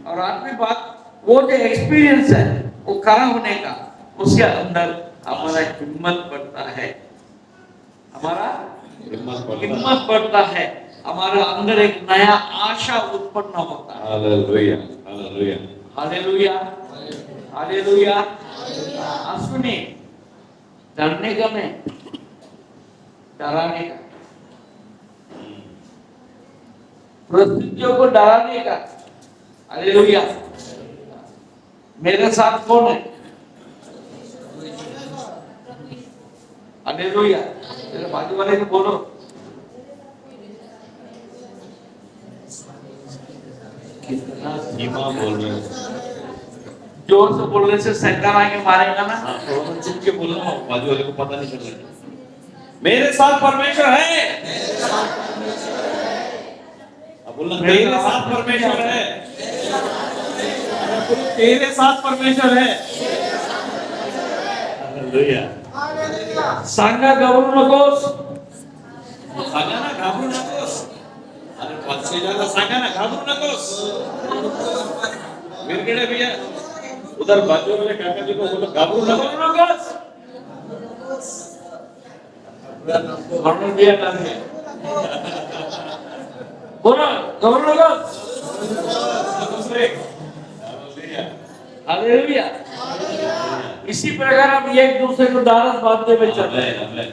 और आठवीं बात, वो जो एक्सपीरियंस है वो खरा होने का, उसके अंदर हमारा हिम्मत बढ़ता है, हमारा हिम्मत बढ़ता है, हमारा अंदर एक नया आशा उत्पन्न होता है। Hallelujah hallelujah hallelujah hallelujah. सुनिए, डरने का नहीं, डराने का, परिस्थितियों को डराने का। हालेलुया। मेरे साथ कौन है? हालेलुया। मेरे बाजू वाले को बोलो, कितना धीमा बोल रहे हैं। जोर से बोलने से शैतान आके मारेगा ना। थोड़ा चुप के बोलना, बाजू वाले को पता नहीं चल रहा है। मेरे साथ परमेश्वर है। अब बोलना, तेरे साथ परमेश्वर है। तेरे साथ परमेश्वर है। हालेलुया। सांगा घाबरू नकोस। सांगा ना, घाबरू नकोस। अरे पाचशे ज्यादा सांगा ना, घाबरू नकोस। मिरगड़े भैया, उधर बाजू वाले काका जी को बोलो, घाबरू नकोस। घाबरू दिया ना है। बोलो, घाबरू नकोस। हालेलुया। इसी प्रकार हम एक दूसरे को दारस बांधते हुए चल रहे हैं।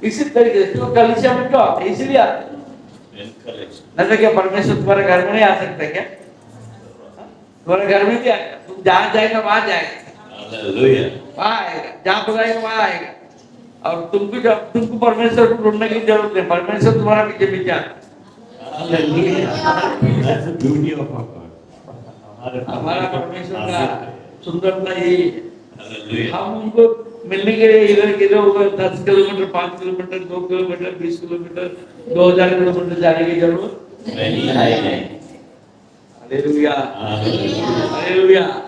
इसी तरीके से तो कलीसिया में क्यों आते? इसलिए आते हैं। नहीं तो क्या परमेश्वर तुम्हारे घर में नहीं आ सकता क्या? तुम्हारे घर में भी आएगा, तुम जहाँ जाएगा वहां जाएगा। हालेलुया। वहां आएगा, जहां बुलाएगा वहां आएगा। और तुमको परमेश्वर को ढूंढने की जरूरत नहीं, परमेश्वर तुम्हारा पीछे पीछे आता है। Hallelujah. That's the beauty of our God. हमारा परमेश्वर का सुंदरता यही है। हालेलुया। हम उनको मिलने के लिए इधर किधर उधर 10 kilometre, 5 kilometre, 2 kilometre, 20 kilometre, 2000 kilometre जाने की जरूरत नहीं है। Hallelujah, hallelujah. हालेलुया।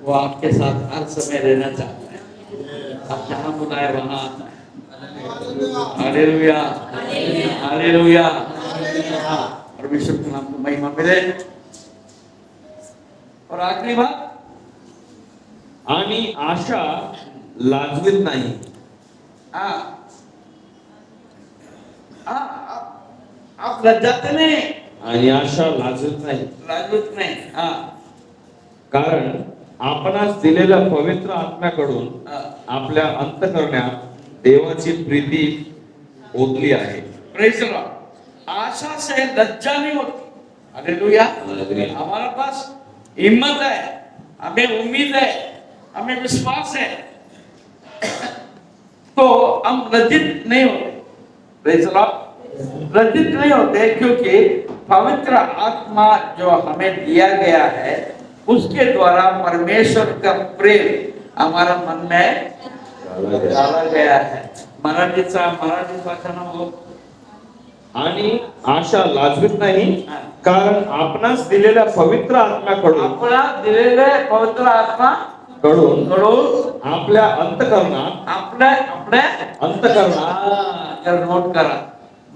वो आपके साथ हर समय रहना चाहता है। आप जहाँ बुलाए वहाँ आता है। Hallelujah, hallelujah. परमेश्वर के नाम को महिमा मिले। और आखिरी बात, आणि आशा लाजवीत नाही। आप लज्जाते नहीं, आणि आशा लाजवीत नाही, लाजूक नहीं। कारण आपणास दिलेल्या पवित्र आत्म्याकडून आपल्या अंतःकरणात देवाची प्रीती ओतली आहे। Praise the Lord. आशा से लज्जा नहीं होती। हालेलुया। हालेलुया। हमारे पास हिम्मत है, हमें उम्मीद है, हमें विश्वास है, तो हम लज्जित नहीं होते। Praise the Lord. लज्जित नहीं होते क्योंकि पवित्र आत्मा जो हमें दिया गया है उसके द्वारा परमेश्वर का प्रेम हमारा मन में डाला गया है। मराठीचा नाम हो। आणि आशा लाजवीत नाही, कारण आपणास दिलेल्या पवित्र आत्म्याकडून आपला दिलेले पवित्र आत्मा कडून कडून आपल्या अंतःकरणात आपल्या अंतःकरणात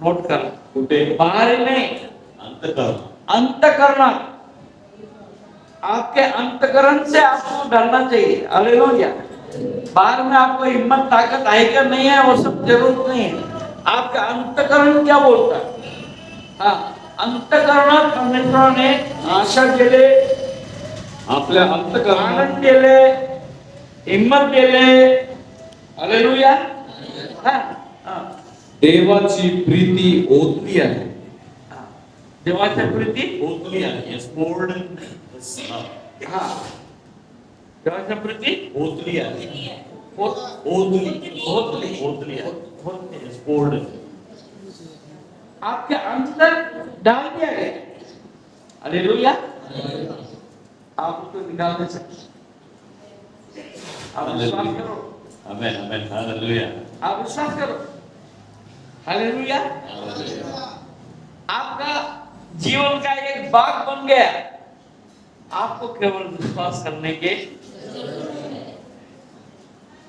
नोट करा कुठे बाहर नहीं, अंतःकरण। अंतकरण। आपके अंतकरण से आपको डरना चाहिए। हालेलुया। बाहर में आपको हिम्मत ताकत है क्या नहीं है वो सब जरूरत नहीं है। आपका अंतकरण क्या बोलता है? हाँ, अंतकरणात परमेश्वराने आशा केले, आपल्या अंतःकरणात आनंद केले, हिम्मत केले। हालेलुया। हाँ, हाँ, देवाची प्रीती ओतली आहे। हाँ। देवाच्या प्रीती, ओतली आहे। Yes, poured in. Yes, हाँ, देवाच्या प्रीती ओतली आहे। होत- ओतली। ओतली। ओतली आहे। होते। Yes, poured in. आपके अंदर डाल दिया गया। हालेलुया। आप उसको निकाल नहीं सकते। आप विश्वास करो, Amen, amen. Hallelujah. आप विश्वास करो। हालेलुया। Hallelujah. आपका जीवन का एक बाग बन गया। आपको केवल विश्वास करने के,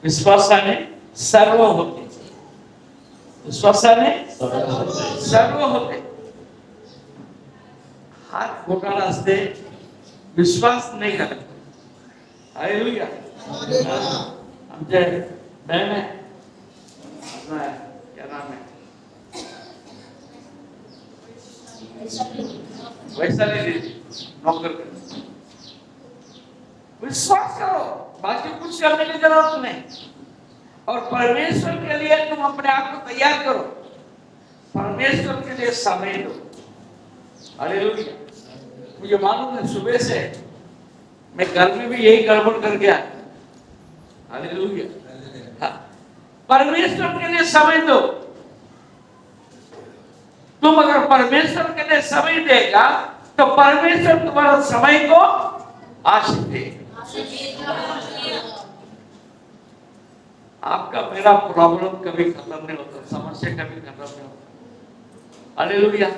विश्वासाने सर्व होते, विश्वासाने सर्व होते। हात घोटाळा असते, विश्वास नहीं करते। हालेलुया। आमचे बहन है, अपना क्या नाम है, वैशाली दीदी, नौकर कर। विश्वास करो, बाकी कुछ करने की जरूरत नहीं। और परमेश्वर के लिए तुम अपने आप को तैयार करो। परमेश्वर के लिए समय दो। हालेलुया। मुझे मालूम है सुबह से मैं घर में भी यही गड़बड़ कर गया। हालेलुया। हाँ। परमेश्वर के लिए समय दो। तुम अगर परमेश्वर के लिए समय देगा तो परमेश्वर तुम्हारा समय को आशीष देगा। आपका मेरा प्रॉब्लम कभी खत्म नहीं होता, समस्या कभी खत्म नहीं होता। हालेलुया।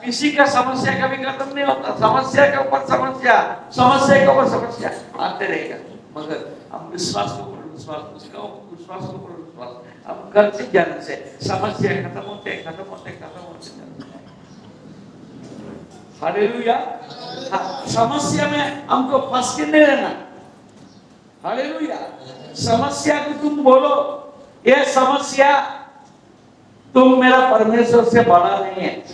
किसी का समस्या कभी खत्म नहीं होता। समस्या के ऊपर समस्या, समस्या के ऊपर समस्या आते रहेगा, मगर हम विश्वास को विश्वास, उसका विश्वास को विश्वास हम करते जाने से समस्या खत्म होते खत्म होते खत्म होते। हालेलुया। हाँ, समस्या में हमको फंस के नहीं रहना। हालेलुया। समस्या को तुम बोलो, ये समस्या तुम मेरा परमेश्वर से बड़ा नहीं है।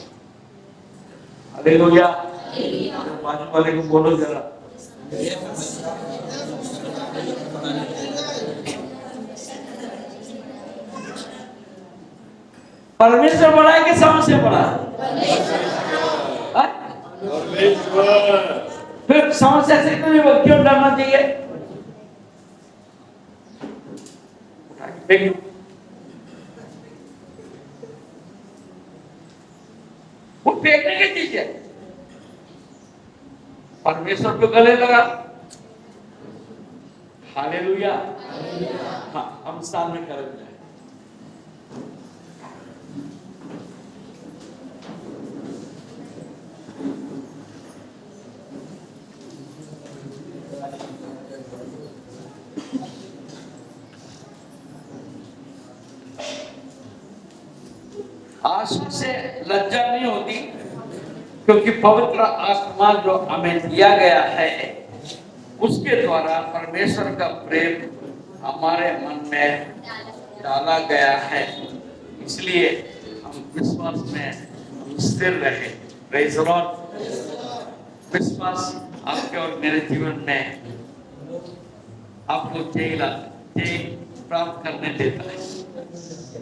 हालेलुया। बाजू वाले को बोलो जरा, परमेश्वर बड़ा है कि समस्या बड़ा है? हाँ? फिर समस्या से क्यों डरना चाहिए? फेंक। वो फेंकने की चीज है। परमेश्वर को गले लगा। हालेलुया। हाँ, हम स्थान में खड़े हो जाए। आंसू से लज्जा नहीं होती, क्योंकि पवित्र आत्मा जो हमें दिया गया है उसके द्वारा परमेश्वर का प्रेम हमारे मन में डाला गया है। इसलिए हम विश्वास में हम स्थिर रहे। Praise the Lord. विश्वास आपके और मेरे जीवन में आपको जय प्राप्त करने देता है।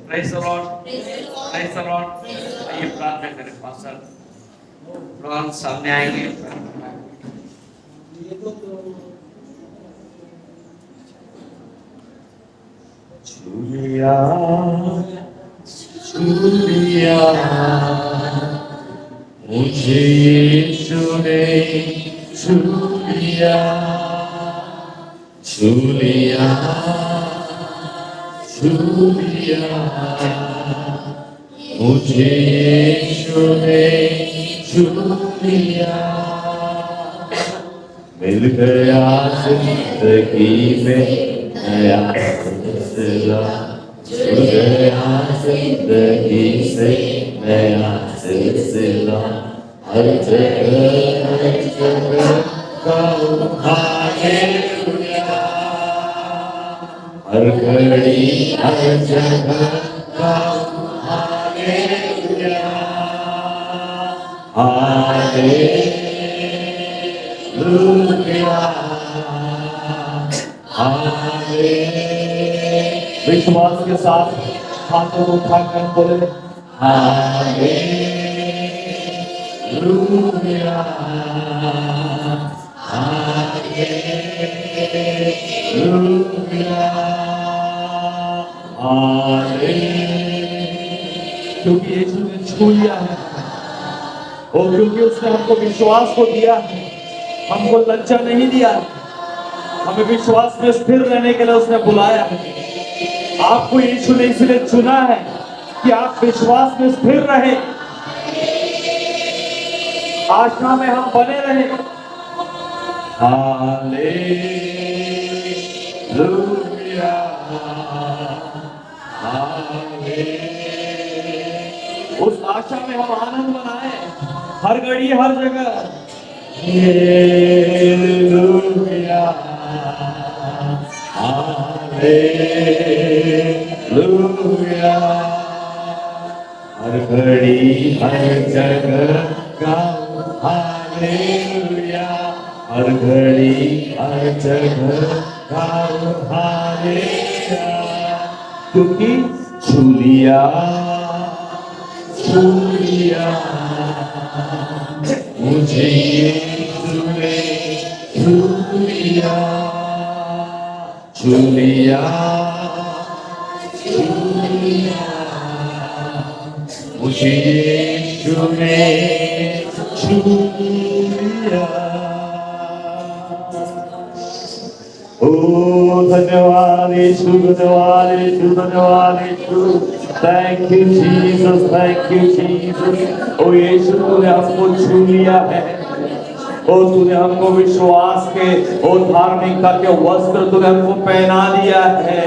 Praise the Lord. Praise the Lord. आइए प्रार्थना करें। पास्टर प्रधान सामने आएंगे। छूलिया छूलिया मुझे यीशु ने छूलिया छूलिया छूलिया मुझे यीशु ने छूलिया मिल गया जिंदगी में नया सिलसिला जुड़ गया जिंदगी से नया सिलसिला हर जगह गाऊं हालेलुया हर घड़ी हर जगह गाऊं हालेलुया हालेलुया विश्वास के साथ हाथों को उठाकर बोले हालेलुया हालेलुया हालेलुया। क्योंकि यीशु ने छू लिया है और क्योंकि उसने हमको विश्वास को दिया है, हमको लज्जा नहीं दिया, हमें विश्वास में स्थिर रहने के लिए उसने बुलाया है। आपको यीशु ने इसलिए चुना है कि आप विश्वास में स्थिर रहे, आशा में हम बने रहे। Hallelujah hallelujah. उस आशा में हम आनंद मनाए हर घड़ी हर जगह। हालेलुया हालेलुया हर घड़ी हर जगह गाऊं हालेलुया हर घड़ी हर जगह गाऊं हालेलुया क्योंकि छू लिया मुझे यीशु ने छू लिया छू लिया छू लिया मुझे यीशु ने छू लिया। ओ धन्यवाद यीशु धन्यवाद यीशु धन्यवाद यीशु। Thank you Jesus thank you Jesus. ओ यीशु तूने हमको छू लिया है। ओ तूने हमको विश्वास के ओ धार्मिकता के वस्त्र तूने हमको पहना दिया है।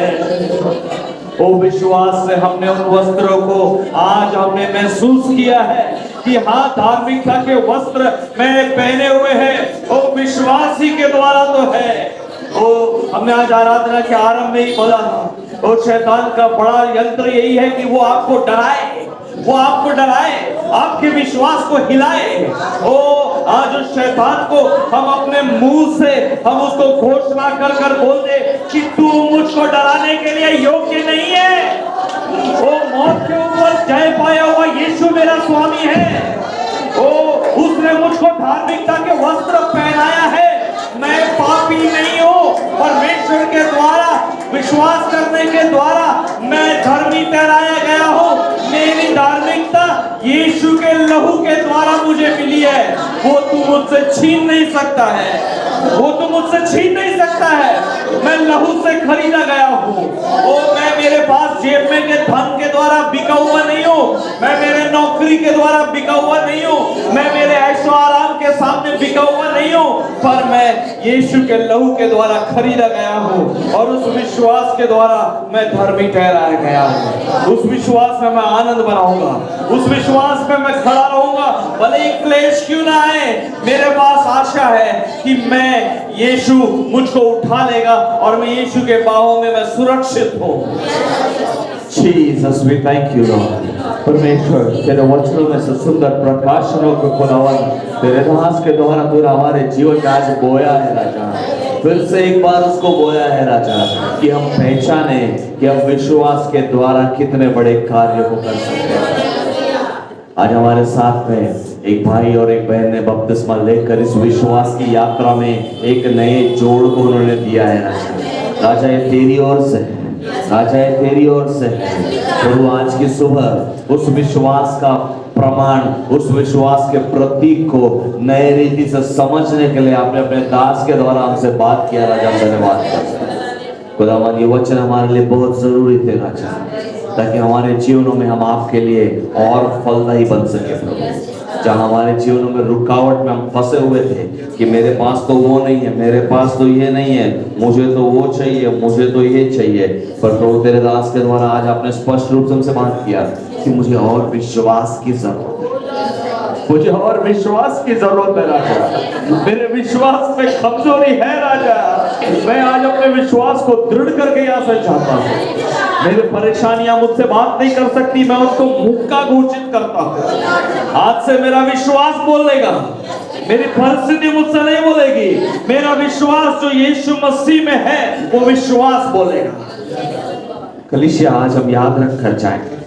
ओ विश्वास से हमने उन वस्त्रों को आज हमने महसूस किया है कि हाँ धार्मिकता के वस्त्र मैंने पहने हुए हैं। ओ विश्वास ही के द्वारा तो है। ओ हमने आज आराधना के आरंभ में ही बोला और शैतान का बड़ा यंत्र यही है कि वो आपको डराए आपके विश्वास को हिलाए। ओ आज उस शैतान को हम अपने मुंह से हम उसको घोषणा कर कर बोल दे कि तू मुझको डराने के लिए योग्य नहीं है। ओ मौत के ऊपर जय पाया हुआ यीशु मेरा स्वामी है। ओ उसने मुझको धार्मिकता के वस्त्र पहनाया है। मैं पापी नहीं हूँ। परमेश्वर के द्वारा विश्वास करने के द्वारा मैं धर्मी ठहराया गया हूँ। मेरी धार्मिकता यीशु के लहू के द्वारा मुझे मिली है। वो तू मुझसे छीन नहीं सकता है, वो तू मुझसे छीन नहीं सकता है। मैं लहू से खरीदा गया हूँ। ओ मैं मेरे पास जेब में के धन के द्वारा बिका हुआ नहीं हूँ, मैं मेरे नौकरी के द्वारा बिका हुआ नहीं हूँ, मैं मेरे ऐशो आराम के सामने बिका हुआ नहीं हूँ, पर मैं यीशु के लहू के द्वारा खरीदा गया हूँ। और उस विश्वास के द्वारा मैं धर्मी ठहराया गया हूँ। उस विश्वास में मैं आनंद बनाऊंगा, उस विश्वास में मैं खड़ा रहूंगा। भले ही क्लेश क्यों ना आए, मेरे पास आशा है कि मैं यीशु मुझको उठा लेगा और मैं यीशु के बाहों में मैं सुरक्षित हूँ। Jesus we thank you Lord. परमेश्वर तेरे वचनों में से सुंदर प्रकाशनों को खुदावन तेरे दास के द्वारा तूने हमारे जीवन में आज बोया है राजा। फिर से एक बार उसको बोया है राजा कि हम पहचाने कि हम विश्वास के द्वारा कितने बड़े कार्य को कर सकते हैं। आज हमारे साथ में एक भाई और एक बहन ने बपतिस्मा लेकर इस विश्वास की यात्रा में एक नए जोड़ को उन्होंने दिया है राजा। राजा ये तेरी ओर से है, राजा ये तेरी ओर से है। प्रभु आज की सुबह उस विश्वास का प्रमाण, उस विश्वास के प्रतीक को नए रीति से समझने के लिए आपने अपने दास के द्वारा हमसे बात किया राजा। धन्यवाद खुदावन, ये वचन हमारे लिए बहुत जरूरी थे राजा, ताकि हमारे जीवनों में हम आपके लिए और फलदायी बन सके। प्रभु जहाँ हमारे जीवनों में रुकावट में हम फंसे हुए थे कि मेरे पास तो वो नहीं है, मेरे पास तो ये नहीं है, मुझे तो वो चाहिए, मुझे तो ये चाहिए, पर प्रभु तेरे दास के द्वारा आज आपने स्पष्ट रूप से हमसे बात किया कि मुझे और विश्वास की जरूरत है, मुझे और विश्वास की जरूरत है राजा। मेरे विश्वास में कमजोरी है राजा। मैं आज अपने विश्वास को दृढ़ करके यहाँ से चाहता हूँ। मेरी परेशानियां मुझसे बात नहीं कर सकती, मैं उसको मुक्का घोषित करता हूँ। आज से मेरा विश्वास बोलेगा, मेरी परिस्थिति मुझसे नहीं बोलेगी। मेरा विश्वास जो यीशु मसीह में है वो विश्वास बोलेगा। कलीसिया आज हम याद रख कर जाएंगे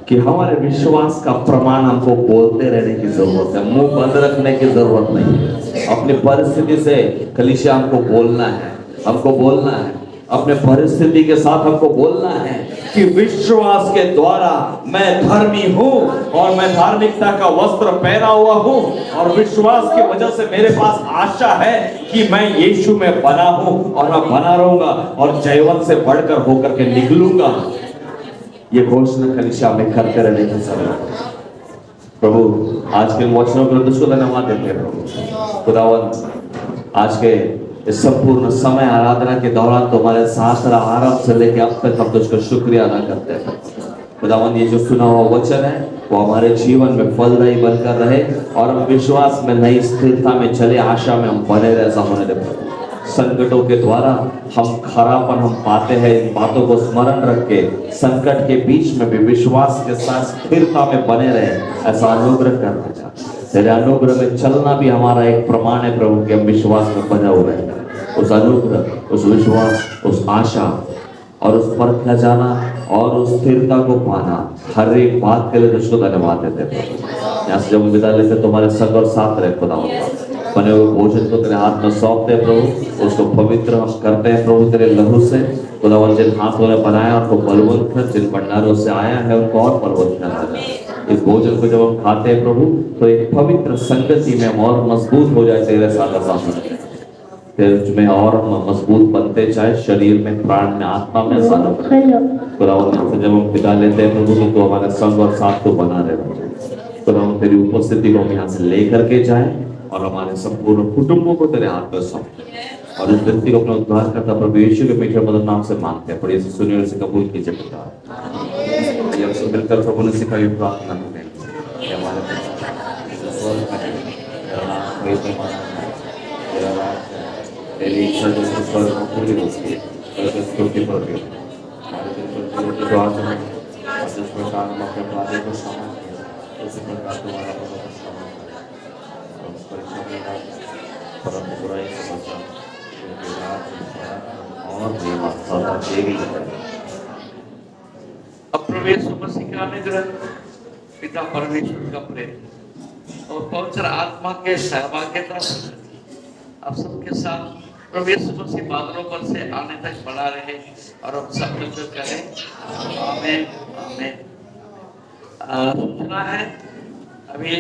कि हमारे विश्वास का प्रमाण हमको बोलते रहने की जरूरत है, मुंह बंद रखने की जरूरत नहीं है। अपनी परिस्थिति से कलीसिया हमको बोलना है, हमको बोलना है, अपने परिस्थिति के साथ हमको बोलना है कि विश्वास के द्वारा मैं धर्मी हूँ और मैं धार्मिकता का वस्त्र पहना हुआ हूँ, और विश्वास की वजह से मेरे पास आशा है कि मैं यीशु में बना हूँ और मैं बना रहूंगा और जयवंत से बढ़कर होकर के निकलूंगा। ये घोषणा कलीसिया में करते रहने की जरूरत है। प्रभु आज के वचनों पर तुझको धन्यवाद देते हैं। प्रभु खुदावन आज के इस संपूर्ण समय आराधना के दौरान तुम्हारे साथ आरंभ से लेकर अब तक हम तुझको शुक्रिया अदा करते हैं। खुदावन ये जो सुना हुआ वचन है वो हमारे जीवन में फलदायी बनकर रहे और हम विश्वास में नई स्थिरता में चले, आशा में हम बने रहे। ऐसा होने दे। संकटों के द्वारा हम खरापन हम पाते हैं, इन बातों को स्मरण रख के संकट के बीच में भी विश्वास के साथ स्थिरता में बने रहे। ऐसा अनुग्रह करना चाहते। तेरे अनुग्रह में चलना भी हमारा एक प्रमाण है प्रभु कि हम विश्वास में बने हुए हैं। उस अनुग्रह, उस विश्वास, उस आशा और उस पर क्या जाना और उस स्थिरता को पाना, हर एक बात के लिए तुझको धन्यवाद देते प्रभु। यहाँ से जब विदा लेते तुम्हारे संग और साथ रहे खुदा, बने हुए भोजन को तेरे हाथ में सौंपते प्रभु, उसको पवित्र हम करते हैं प्रभु तेरे लहू से। खुदावन जिन हाथों ने बनाया उनको बलवंत कर, जिन भंडारों से आया है उनको और बलवंत कर। इस भोजन को जब हम खाते हैं प्रभु तो एक पवित्र संगति में हम और मजबूत हो जाए तेरे साथ तेरे में, और हम मजबूत बनते जाए शरीर में, प्राण में, आत्मा में। खुदावन से जब हम विदा लेते हैं प्रभु तो हमारे संग और साथ तो बना रहे। खुदावन तेरी उपस्थिति को हम यहाँ से लेकर के जाए और हमारे संपूर्ण कुटुंबों को तेरे हाथ में सौंपते और इस व्यक्ति को अपना उद्धार करता प्रभु यीशु के मीठे मधुर नाम से मांगते हैं। बड़ी सुनिए और कबूल कीजिए पिता। ये सब मिलकर प्रभु ने सिखाई प्रार्थना करें। हमारे तेरी इच्छा जो स्वर्ग में पूरी होती है स्तुति पर भी हमारे दिल पर जो दुआ करें और जिस प्रकार हम अपने अपराधों को क्षमा करें उसी प्रकार तुम्हारा अपराध क्षमा करें और उस परीक्षा में परम बुराई से बचा क्योंकि रात और प्रेम सदा देवी अब प्रभु यीशु मसीह का अनुग्रह, पिता परमेश्वर का प्रेम और पवित्र आत्मा के सहभागिता आप सबके साथ प्रभु यीशु मसीह बादलों पर से आने तक बना रहे और हम सब मिलकर करें आमीन आमीन। सूचना है अभी